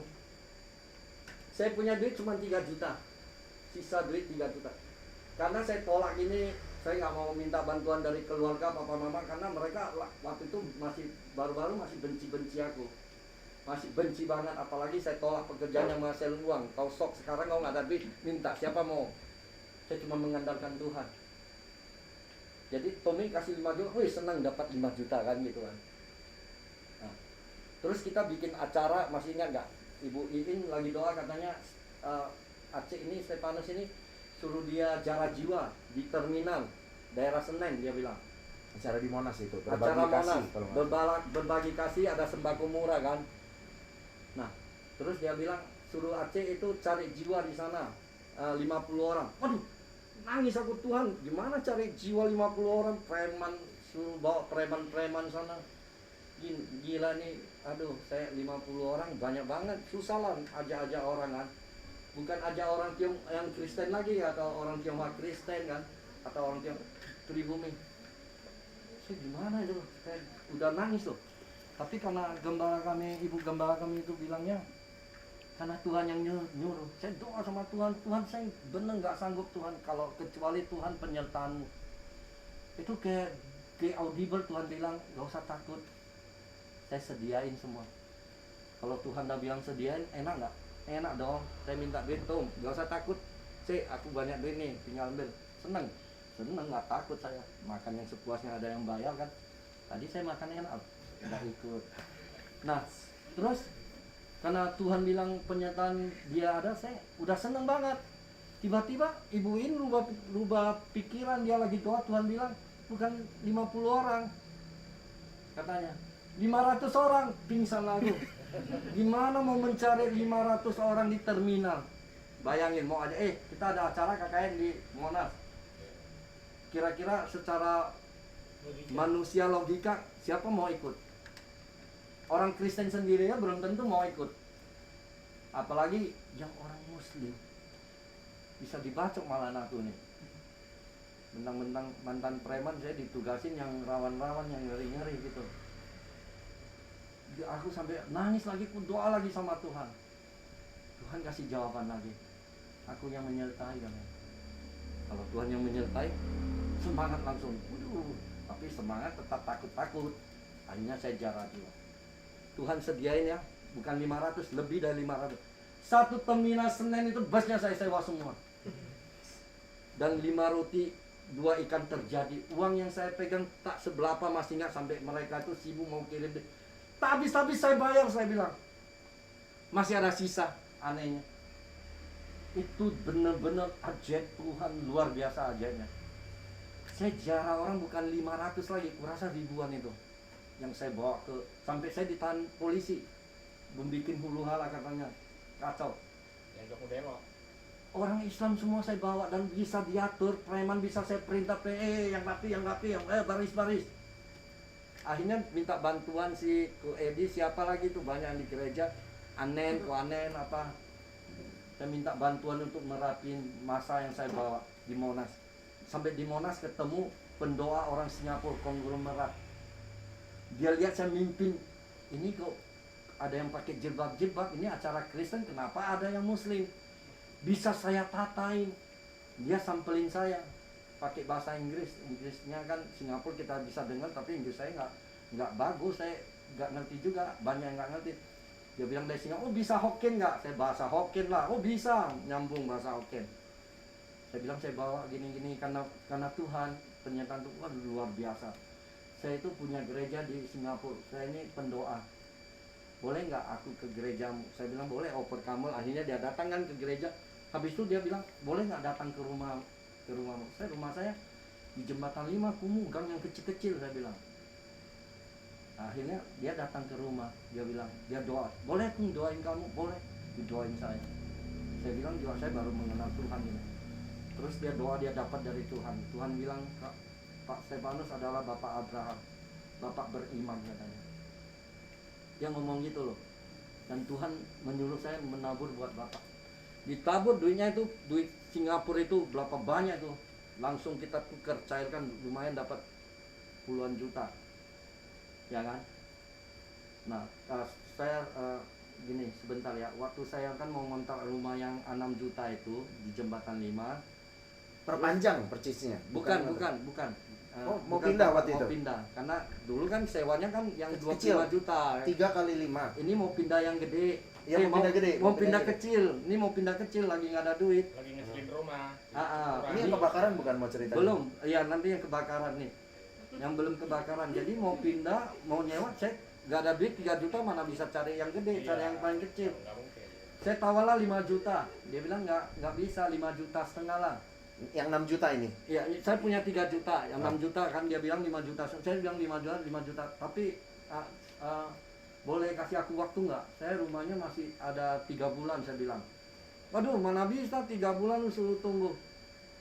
Saya punya duit cuma 3 juta, sisa duit 3 juta. Karena saya tolak ini, saya nggak mau minta bantuan dari keluarga papa mama, karena mereka waktu itu masih baru-baru masih benci-benci aku, masih benci banget. Apalagi saya tolak pekerjaan yang menghasilkan uang. Kau sok sekarang kau nggak ada duit, minta siapa mau? Saya cuma mengandalkan Tuhan. Jadi Tommy kasih 5 juta, wih senang dapat 5 juta kan gitu kan. Nah, terus kita bikin acara, masih ingat nggak? Ibu Iin lagi doa katanya, Aceh ini, Stefanus ini suruh dia jarak jiwa di terminal daerah Senen, dia bilang. Acara di Monas itu, Acara Monas, berbagi kasih, ada sembako murah kan. Nah, terus dia bilang suruh Aceh itu cari jiwa di sana, 50 orang. Waduh, nangis aku, Tuhan, gimana cari jiwa 50 orang? Preman, suruh bawa preman-preman sana. Gila nih, aduh, saya 50 orang banyak banget, susah lah ajak-ajak orang kan. Bukan ajak orang yang Kristen lagi, atau orang Tionghoa Kristen kan, atau orang Tionghoa pribumi. Saya gimana itu, saya udah nangis loh. Tapi karena gembala kami, ibu gembala kami itu bilangnya, karena Tuhan yang nyuruh. Saya doa sama Tuhan, Tuhan saya bener nggak sanggup Tuhan, kalau kecuali Tuhan penyertaanmu. Itu kayak audible, Tuhan bilang, gak usah takut, saya sediain semua. Kalau Tuhan udah bilang sediain, enak nggak? enak dong, saya minta duit tuh, gak usah takut. Aku banyak duit nih, tinggal ambil. Seneng nggak takut saya. Makan yang sepuasnya, ada yang bayar kan. Tadi saya makan enak, nggak ikut. Nah, terus karena Tuhan bilang penyataan dia ada, saya udah seneng banget. Tiba-tiba ibu ini rubah pikiran, dia lagi doa, Tuhan bilang bukan 50 orang katanya, 500 orang. Pingsan aku. Gimana mau mencari 500 orang di terminal? Bayangin mau aja, kita ada acara KKN di Monas. Kira-kira secara manusia logika siapa mau ikut? Orang Kristen sendiri ya belum tentu mau ikut. Apalagi yang orang Muslim. Bisa dibacok malah aku nih. Bentang-bentang mantan preman, saya ditugasin yang rawan-rawan, yang ngeri-ngeri gitu. Aku sampai nangis lagi, aku doa lagi sama Tuhan. Tuhan kasih jawaban lagi. Aku yang menyertai kan. Kalau Tuhan yang menyertai, semangat langsung. Tapi semangat tetap takut-takut. Akhirnya saya jarah juga. Tuhan sediain ya, bukan 500, lebih dari 500. Satu terminal Senen itu busnya saya sewa semua. Dan 5 roti, 2 ikan terjadi. Uang yang saya pegang tak seberapa, masih ingat sampai mereka itu sibuk mau kirim. Tak habis-habis saya bayar, saya bilang. Masih ada sisa, anehnya. Itu benar-benar ajaib Tuhan, luar biasa ajaibnya. Saya jarah orang bukan 500 lagi, kurasa ribuan itu. Yang saya bawa ke, sampai saya ditahan polisi. Membikin huru hara katanya, kacau. Yang untuk demo. Orang Islam semua saya bawa dan bisa diatur, preman bisa saya perintah, yang rapi, baris-baris. Akhirnya minta bantuan si Ko Edi, siapa lagi tuh banyak di gereja, Anen, apa. Saya minta bantuan untuk merapin masa yang saya bawa di Monas. Sampai di Monas ketemu pendoa orang Singapura, konglomerat. Dia lihat saya mimpin, ini kok ada yang pakai jilbab, ini acara Kristen, kenapa ada yang Muslim? Bisa saya tatain. Dia sampelin saya pakai bahasa Inggrisnya kan Singapura kita bisa dengar, tapi Inggris saya nggak bagus, saya nggak ngerti juga, banyak yang nggak ngerti. Dia bilang dari Singapura, bisa Hokkien nggak? Saya bahasa Hokkien lah, bisa, nyambung bahasa Hokkien. Saya bilang saya bawa gini-gini karena Tuhan, pernyataan Tuhan luar biasa. Saya itu punya gereja di Singapura, saya ini pendoa. Boleh nggak aku ke gerejamu? Saya bilang boleh, oper kamel. Akhirnya dia datang kan ke gereja. Habis itu dia bilang, boleh nggak datang ke rumahmu? Rumah saya di Jembatan 5 Kumuh, gang yang kecil-kecil, saya bilang. Akhirnya dia datang ke rumah, dia bilang, dia doa, boleh aku doain kamu? Boleh, didoain saya. Saya bilang juga saya baru mengenal Tuhan ini. Terus dia doa, dia dapat dari Tuhan. Tuhan bilang, Pak Stefanus adalah Bapak Abraham, Bapak beriman katanya. Dia ngomong gitu loh. Dan Tuhan menyuruh saya menabur buat Bapak. Ditabur duitnya itu, duit Singapura itu berapa banyak tuh. Langsung kita tukar, cairkan, lumayan dapat puluhan juta. Ya kan? Nah, saya gini sebentar ya. Waktu saya kan mau ngontrak rumah yang 6 juta itu di Jembatan 5. Perpanjang persisnya? Bukan. Mau pindah waktu itu? Mau pindah, karena dulu kan sewanya kan yang 25 Kecil. juta. 3 kali 5. Ini mau pindah yang gede. Ya, mau pindah gede. Mau pindah kecil. Ini mau pindah kecil, lagi nggak ada duit. Lagi ngeselin rumah. Ini yang kebakaran bukan mau cerita? Belum. Iya, nanti yang kebakaran nih. Yang belum kebakaran. Jadi mau pindah, mau nyewa, cek nggak ada duit 3 juta, mana bisa cari yang gede, cari yang paling kecil. Nggak mungkin. Saya tawarlah 5 juta. Dia bilang nggak bisa, 5,5 juta lah. Yang 6 juta ini? Iya, saya punya 3 juta, yang 6 juta kan dia bilang 5 juta. Saya bilang 5 juta. Tapi boleh kasih aku waktu nggak? Saya rumahnya masih ada 3 bulan, saya bilang. Waduh, mana bisa 3 bulan lu suruh tunggu.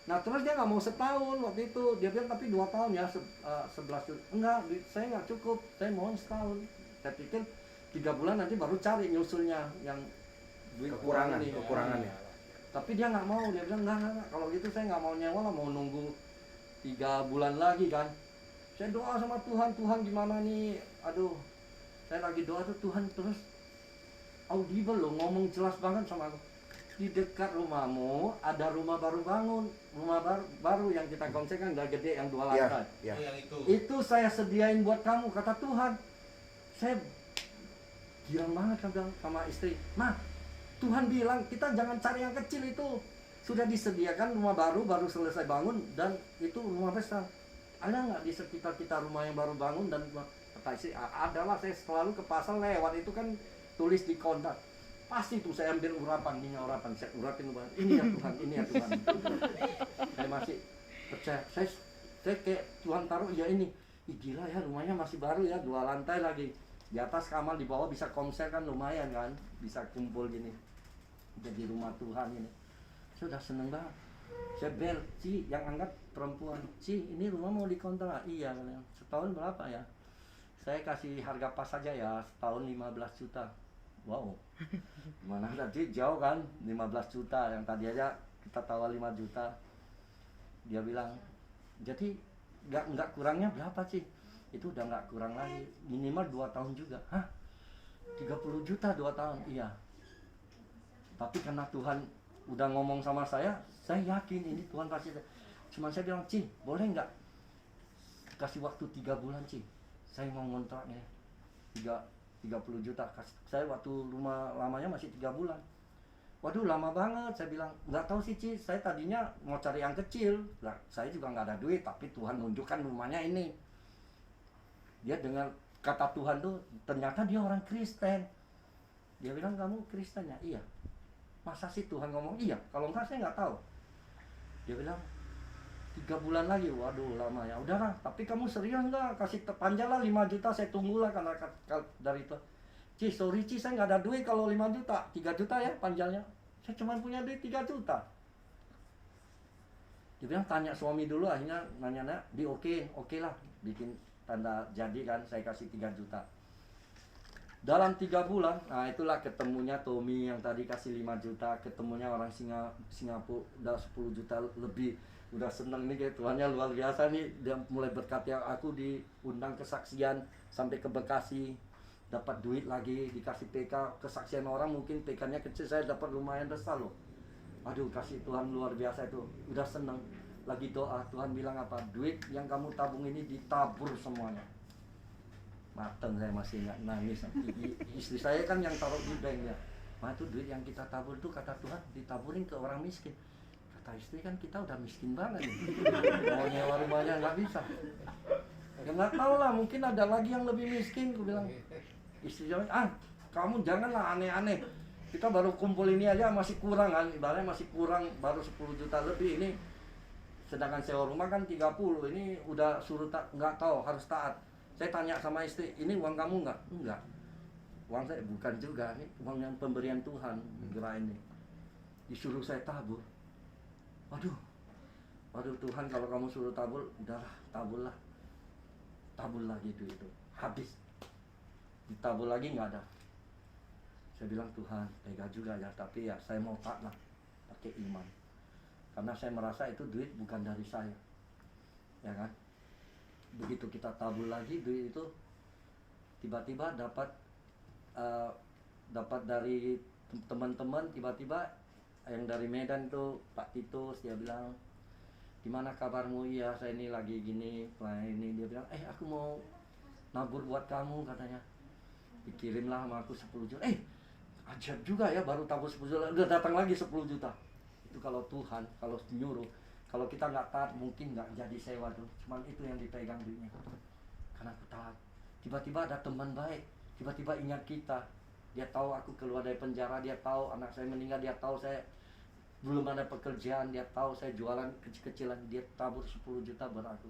Nah terus dia nggak mau setahun waktu itu. Dia bilang tapi 2 tahun ya, 11 juta. Enggak, saya nggak cukup, saya mohon setahun. Saya pikir 3 bulan nanti baru cari nyusulnya yang duit kekurangan ini. ya. Tapi dia nggak mau, dia bilang enggak, kalau gitu saya nggak mau nyewa lah, mau nunggu 3 bulan lagi kan. Saya doa sama Tuhan gimana nih, aduh, saya lagi doa tuh Tuhan terus audible loh, ngomong jelas banget sama aku. Di dekat rumahmu ada rumah baru bangun, rumah baru yang kita konsep kan udah gede, yang 2 lantai. Ya. Itu saya sediain buat kamu, kata Tuhan. Saya girang banget kan bilang sama istri, nah Tuhan bilang kita jangan cari yang kecil itu. Sudah disediakan rumah baru selesai bangun dan itu rumah besar. Ada nggak di sekitar kita rumah yang baru bangun dan kata istri, adalah saya selalu ke pasar lewat itu kan tulis di kontak. Pasti tuh saya ambil urapan, saya urapin urapan. Ini ya Tuhan, ini ya Tuhan. Saya masih percaya, saya kayak Tuhan taruh ya ini. Ih, gila ya rumahnya masih baru ya, 2 lantai lagi. Di atas kamar, di bawah bisa konser kan lumayan kan, bisa kumpul gini. Jadi rumah Tuhan ini. Saya udah seneng banget. Saya bel, Ci, yang angkat perempuan. Ci, ini rumah mau dikontrak? Iya, setahun berapa ya? Saya kasih harga pas saja ya, setahun 15 juta. Wow, mana tadi jauh kan, 15 juta. Yang tadi aja kita tawar 5 juta. Dia bilang, jadi nggak kurangnya berapa sih? Itu udah nggak kurang lagi, minimal 2 tahun juga. Hah? 30 juta 2 tahun? Iya. Tapi karena Tuhan udah ngomong sama saya yakin ini Tuhan pasti. Cuma saya bilang, Ci, boleh nggak kasih waktu 3 bulan, Ci? Saya mau ngontraknya 30 juta. Saya waktu rumah lamanya masih 3 bulan. Waduh, lama banget. Saya bilang, nggak tahu sih, Ci, saya tadinya mau cari yang kecil. Nah, saya juga nggak ada duit, tapi Tuhan nunjukkan rumahnya ini. Dia dengar kata Tuhan tuh, ternyata dia orang Kristen. Dia bilang, kamu Kristen ya? Iya. Masa sih Tuhan ngomong? Iya, kalau enggak saya nggak tahu. Dia bilang, 3 bulan lagi. Waduh, lama ya. Udahlah, tapi kamu serius nggak? Kasih panjang lah 5 juta, saya tunggulah karena dari itu. Ci, sorry Ci, saya nggak ada duit kalau 5 juta. 3 juta ya panjalnya. Saya cuma punya duit 3 juta. Dia bilang, tanya suami dulu, akhirnya nanya-nanya, oke lah, bikin tanda jadi kan, saya kasih 3 juta. Dalam 3 bulan, nah itulah ketemunya Tommy yang tadi kasih 5 juta, ketemunya orang Singapura udah 10 juta lebih. Udah seneng nih, kayak Tuhannya luar biasa nih. Dia mulai berkati aku, diundang kesaksian sampai ke Bekasi, dapat duit lagi, dikasih PK. Kesaksian orang mungkin PK-nya kecil, saya dapat lumayan besar loh. Aduh, kasih Tuhan luar biasa itu. Udah seneng, lagi doa, Tuhan bilang apa? Duit yang kamu tabung ini ditabur semuanya. Mateng, saya masih nggak nangis. Istri saya kan yang taruh di bank ya. Nah itu duit yang kita tabur itu kata Tuhan ditaburin ke orang miskin. Kata istri, kan kita udah miskin banget nih. Mau nyewa rumahnya nggak bisa. Ya nggak tahu lah, mungkin ada lagi yang lebih miskin. Aku bilang, istri saya, kamu janganlah aneh-aneh. Kita baru kumpul ini aja masih kurang kan, ibaratnya masih kurang baru 10 juta lebih ini. Sedangkan sewa rumah kan 30, ini udah suruh nggak tahu harus taat. Saya tanya sama istri, ini uang kamu nggak? Enggak. Uang saya bukan juga, ini uang yang pemberian Tuhan, gerak ini. Disuruh saya tabur. Waduh Tuhan, kalau kamu suruh tabur, udahlah, tabur lagi itu. Habis. Ditabur lagi nggak ada. Saya bilang, Tuhan, tega juga ya, tapi ya saya mau taat lah, pakai iman. Karena saya merasa itu duit bukan dari saya. Ya kan? Begitu kita tabur lagi duit itu, tiba-tiba dapat dari teman-teman, tiba-tiba yang dari Medan tuh Pak Titus, dia bilang, gimana kabarmu? Iya, saya ini lagi gini, ini. Dia bilang, aku mau nabur buat kamu, katanya. Dikirimlah sama aku 10 juta. Ajaib juga ya, baru tabur 10 juta, udah datang lagi 10 juta. Itu kalau Tuhan, kalau nyuruh. Kalau kita nggak taat, mungkin nggak jadi sewa tuh. Cuman itu yang dipegang duitnya. Karena aku taat. Tiba-tiba ada teman baik. Tiba-tiba ingat kita. Dia tahu aku keluar dari penjara. Dia tahu anak saya meninggal. Dia tahu saya belum ada pekerjaan. Dia tahu saya jualan kecil-kecilan. Dia tabur 10 juta buat aku.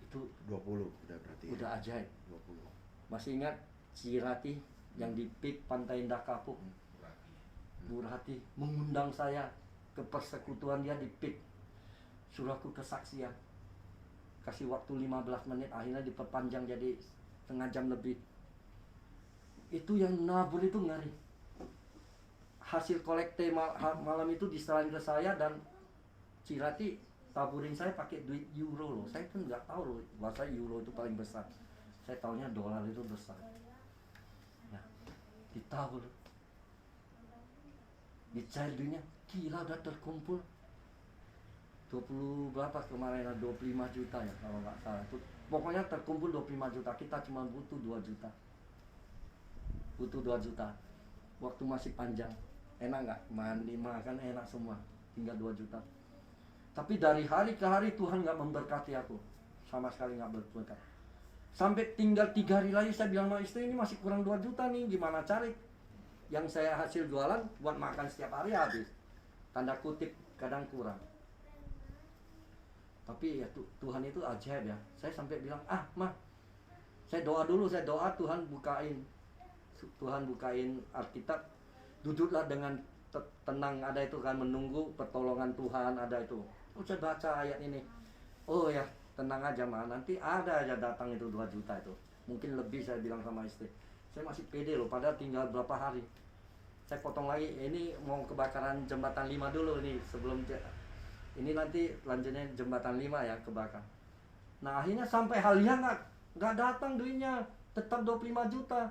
Itu 20 udah berarti. Udah ya? ajaib. 20. Masih ingat si Rati yang di PIK Pantai Indah Kapuk? Bu Rati mengundang saya ke persekutuan dia di PIK. Suruh aku kesaksian. Kasih waktu 15 menit, akhirnya diperpanjang jadi setengah jam lebih. Itu yang nabur itu ngeri. Hasil kolekte malam itu diserahin ke saya, dan Cirati taburin saya pakai duit euro loh. Saya pun nggak tahu loh, bahasa euro itu paling besar. Saya taunya dolar itu besar. Nah, ditabur. Dicair duitnya, gila udah terkumpul 20 berapa kemarin, 25 juta ya kalau nggak salah. Itu pokoknya terkumpul 25 juta. Kita cuma butuh 2 juta. waktu masih panjang. Enak nggak? Mandi makan enak semua, tinggal 2 juta. Tapi dari hari ke hari Tuhan nggak memberkati aku, sama sekali nggak berberkat. Sampai tinggal 3 hari lagi saya bilang sama istri, ini masih kurang 2 juta nih, gimana cari? Yang saya hasil jualan buat makan setiap hari habis. Tanda kutip kadang kurang. Tapi ya Tuhan itu ajaib ya. Saya sampai bilang, mah, saya doa dulu, Tuhan bukain Alkitab, duduklah dengan tenang, ada itu kan, menunggu pertolongan Tuhan, ada itu. Saya baca ayat ini, oh ya tenang aja mah, nanti ada aja datang itu 2 juta itu, mungkin lebih. Saya bilang sama istri, saya masih pede loh, padahal tinggal berapa hari. Saya potong lagi, ini mau kebakaran jembatan 5 dulu nih, sebelum ini nanti lanjutnya jembatan 5 ya kebakar. Nah akhirnya sampai harian nggak datang duitnya, tetap 25 juta.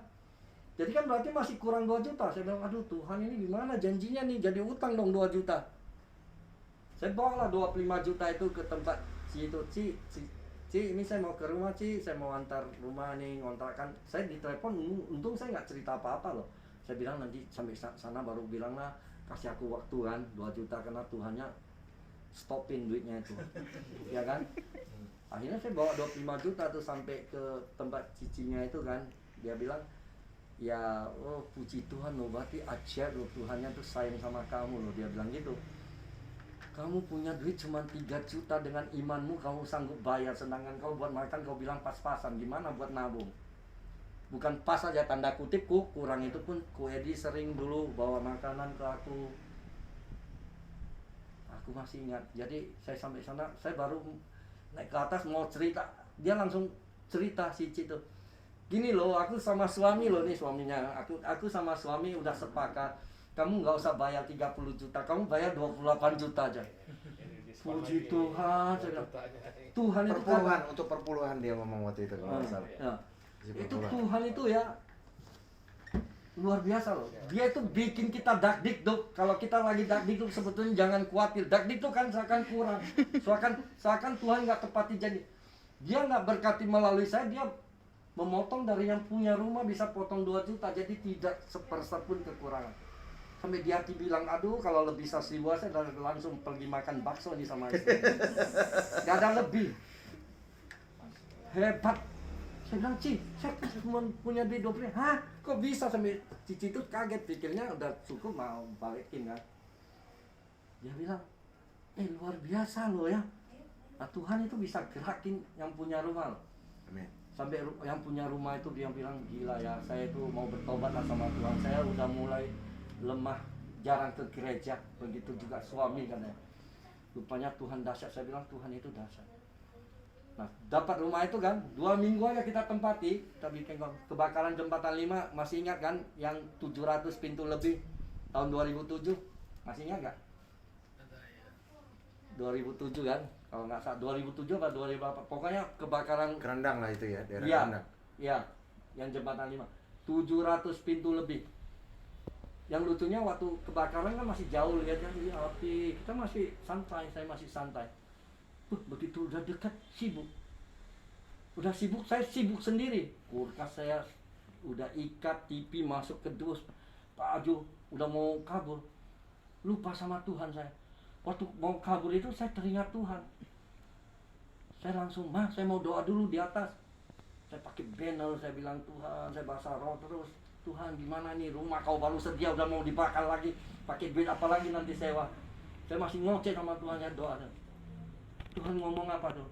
Jadi kan berarti masih kurang 2 juta. Saya bilang, aduh Tuhan ini gimana janjinya nih, jadi utang dong 2 juta. Saya bawalah 25 juta itu ke tempat Ci itu, Ci, ini saya mau ke rumah Ci, saya mau antar rumah nih, ngontrakan. Saya ditelepon, untung saya nggak cerita apa-apa loh. Saya bilang nanti sampai sana baru bilang lah, kasih aku waktu kan, 2 juta, karena Tuhannya stopin duitnya itu. Ya kan? Akhirnya saya bawa 25 juta tuh sampai ke tempat cicinya itu kan. Dia bilang, ya oh puji Tuhan loh, berarti ajaib loh, Tuhannya tuh sayang sama kamu loh. Dia bilang gitu. Kamu punya duit cuma 3 juta, dengan imanmu kamu sanggup bayar, sedangkan kau buat makan kau bilang pas-pasan, gimana buat nabung? Bukan pas aja tanda kutipku, kurang itu pun Ku Edi sering dulu bawa makanan ke aku. Aku masih ingat. Jadi saya sampai sana, saya baru naik ke atas mau cerita, dia langsung cerita si Ci tuh. Gini loh, aku sama suami loh nih, suaminya. Aku sama suami udah sepakat. Kamu nggak usah bayar 30 juta, kamu bayar 28 juta aja. Puji Tuhan, Tuhan itu Perpuluhan, untuk perpuluhan dia ngomong waktu itu kalau nggak salah. ya. Isi Itu perpuluhan. Tuhan itu ya luar biasa loh. Dia itu bikin kita dakdikduk. Kalau kita lagi dakdikduk sebetulnya jangan khawatir. Dakdikduk kan seakan kurang, seakan Tuhan nggak tepati janji. Dia nggak berkati melalui saya, dia memotong dari yang punya rumah, bisa potong 2 juta, jadi tidak sepersen pun kekurangan. Sampai di hati bilang, aduh kalau lebih bisa 1.000 saya langsung pergi makan bakso nih sama istri. Gak ada lebih. Hebat. Saya bilang, Ci, saya cuma punya duit 20. Hah? Kok bisa? Sampai Cici itu kaget, pikirnya udah cukup mau balikin kan. Dia bilang, luar biasa loh ya. Nah, Tuhan itu bisa gerakin yang punya rumah loh. Amin. Sampai yang punya rumah itu dia bilang, gila ya, saya itu mau bertobat lah sama Tuhan. Saya udah mulai lemah, jarang ke gereja. Begitu juga suami katanya. Rupanya Tuhan dahsyat. Saya bilang Tuhan itu dahsyat. Nah, dapat rumah itu kan, 2 minggu aja kita tempati. Kita bikin kebakaran jembatan 5, masih ingat kan? Yang 700 pintu lebih tahun 2007. Masih ingat gak? 2007 kan? Kalau nggak salah 2007 atau 2008. Pokoknya kebakaran Kerendang lah itu ya, daerah Iya, Kerendang. iya, yang jembatan 5 700 pintu lebih. Yang lucunya waktu kebakaran kan masih jauh lihatnya di api, kita masih santai, saya masih santai. Begitu udah dekat sibuk. Udah sibuk, saya sibuk sendiri. Kulkas saya udah ikat, TV masuk ke dus, baju udah mau kabur. Lupa sama Tuhan saya. Waktu mau kabur itu saya teringat Tuhan. Saya langsung, saya mau doa dulu di atas. Saya pakai banner, saya bilang Tuhan, saya bahasa roh terus. Tuhan gimana nih, rumah kau baru sedia udah mau dibakar lagi, pakai duit apa lagi nanti sewa. Saya masih ngoceh sama Tuhan, ya doa. Tuhan ngomong apa tuh?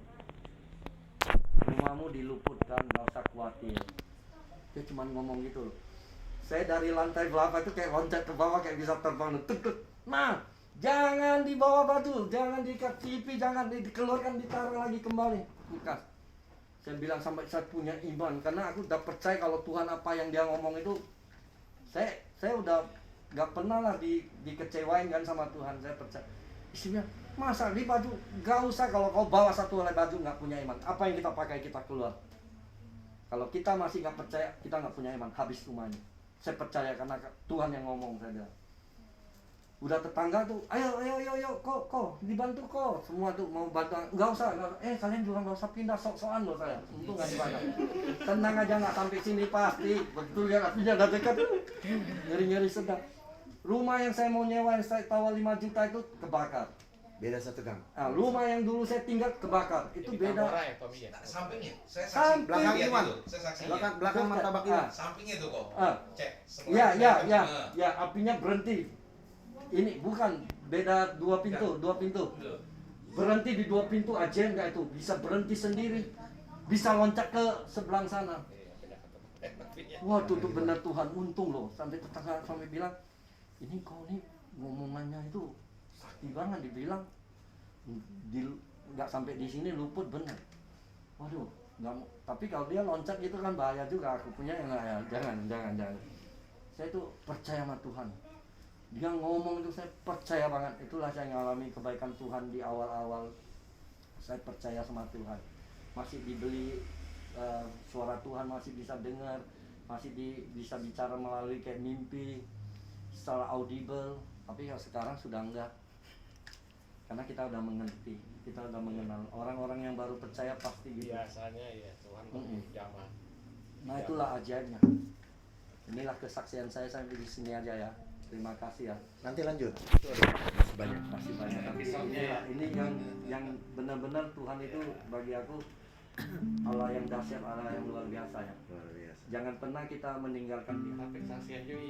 Rumahmu diluputkan, gak usah khawatir. Dia cuma ngomong gitu loh. Saya dari lantai berapa itu kayak loncat ke bawah, kayak bisa terbang. Tuk. Nah, jangan dibawa baju, jangan diikat TV, jangan dikeluarkan, ditaruh lagi kembali kulkas. Saya bilang sampai saya punya iman, karena aku udah percaya kalau Tuhan apa yang dia ngomong itu, saya udah gak pernah lah dikecewain kan sama Tuhan. Saya percaya. Istrinya, masa di baju gak usah, kalau kau bawa satu helai baju gak punya iman, apa yang kita pakai kita keluar. Kalau kita masih gak percaya, kita gak punya iman, habis rumahnya. Saya percaya karena Tuhan yang ngomong, saya bilang. Udah tetangga tuh, ayo kok dibantu kok, semua tuh mau bantu, nggak usah, kalian juga nggak usah pindah, sok-sokan loh saya, untung nggak dibantu, tenang aja nggak sampai sini pasti, betul ya, apinya udah dekat, nyeri sedang, rumah yang saya mau nyewa yang saya tawar 5 juta itu kebakar, Beda satu gang. rumah yang dulu saya tinggal kebakar, itu Jadi beda, Tambora ya, Tommy ya. Sampingnya, saya Samping. saksi. Belakang Lihat Iwan. itu, saya saksinya. Belakang martabak Iwan. Sampingnya itu kok. Ah. Cek. ya, apinya berhenti, ini bukan beda dua pintu, berhenti di 2 pintu aja enggak itu, bisa berhenti sendiri, bisa loncat ke sebelah sana. Wah tuh benar Tuhan, untung loh, sampai tetangga sampai bilang, ini kau nih ngomongannya itu sakti banget, dibilang nggak sampai di sini luput bener. Waduh, nggak mau. Tapi kalau dia loncat itu kan bahaya juga, aku punya yang ya, jangan. Saya tuh percaya sama Tuhan. Dia ngomong itu saya percaya banget. Itulah saya ngalami kebaikan Tuhan di awal-awal. Saya percaya sama Tuhan. Masih dibeli suara Tuhan, masih bisa dengar, masih bisa bicara melalui kayak mimpi secara audible. Tapi ya sekarang sudah enggak. Karena kita udah mengerti, kita udah mengenal. Orang-orang yang baru percaya pasti gitu. Biasanya ya Tuhan berjamaah. Nah itulah ajaibnya. Inilah kesaksian saya sampai di sini aja ya. Terima kasih ya. Nanti lanjut. Itu ada masih banyak. Masih banyak. Tapi ini yang benar-benar Tuhan itu bagi aku Allah yang dahsyat, Allah yang luar biasa ya. Luar biasa. Jangan pernah kita meninggalkan dia. Tapi kesaksian juga